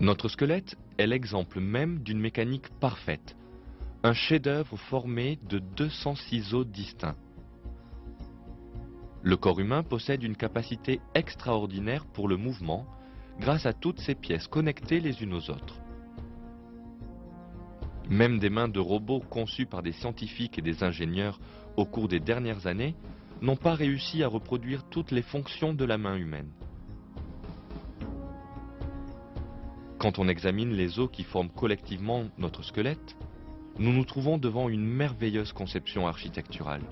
Notre squelette est l'exemple même d'une mécanique parfaite, un chef-d'œuvre formé de 206 os distincts. Le corps humain possède une capacité extraordinaire pour le mouvement grâce à toutes ses pièces connectées les unes aux autres. Même des mains de robots conçues par des scientifiques et des ingénieurs au cours des dernières années n'ont pas réussi à reproduire toutes les fonctions de la main humaine. Quand on examine les os qui forment collectivement notre squelette, nous nous trouvons devant une merveilleuse conception architecturale.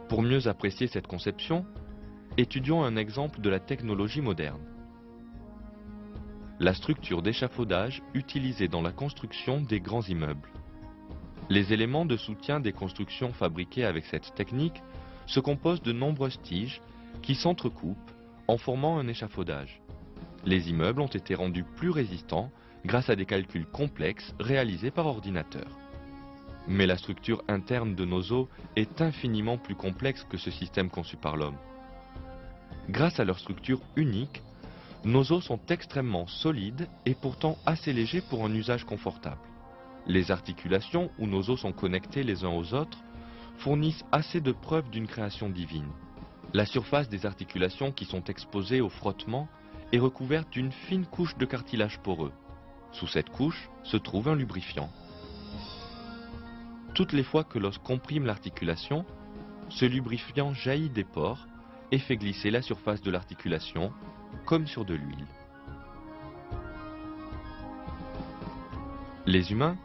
Pour mieux apprécier cette conception, étudions un exemple de la technologie moderne. La structure d'échafaudage utilisée dans la construction des grands immeubles. Les éléments de soutien des constructions fabriquées avec cette technique se composent de nombreuses tiges qui s'entrecoupent en formant un échafaudage. Les immeubles ont été rendus plus résistants grâce à des calculs complexes réalisés par ordinateur. Mais la structure interne de nos os est infiniment plus complexe que ce système conçu par l'homme. Grâce à leur structure unique, nos os sont extrêmement solides et pourtant assez légers pour un usage confortable. Les articulations où nos os sont connectés les uns aux autres fournissent assez de preuves d'une création divine. La surface des articulations qui sont exposées au frottement est recouverte d'une fine couche de cartilage poreux. Sous cette couche se trouve un lubrifiant. Toutes les fois que l'os comprime l'articulation, ce lubrifiant jaillit des pores et fait glisser la surface de l'articulation comme sur de l'huile. Les humains,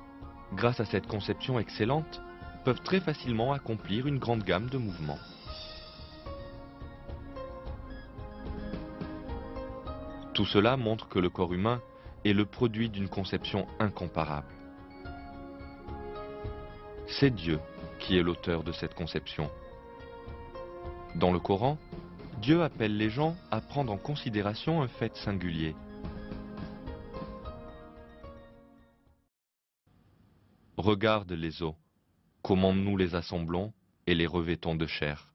grâce à cette conception excellente, peuvent très facilement accomplir une grande gamme de mouvements. Tout cela montre que le corps humain est le produit d'une conception incomparable. C'est Dieu qui est l'auteur de cette conception. Dans le Coran, Dieu appelle les gens à prendre en considération un fait singulier. Regarde les os, comment nous les assemblons et les revêtons de chair.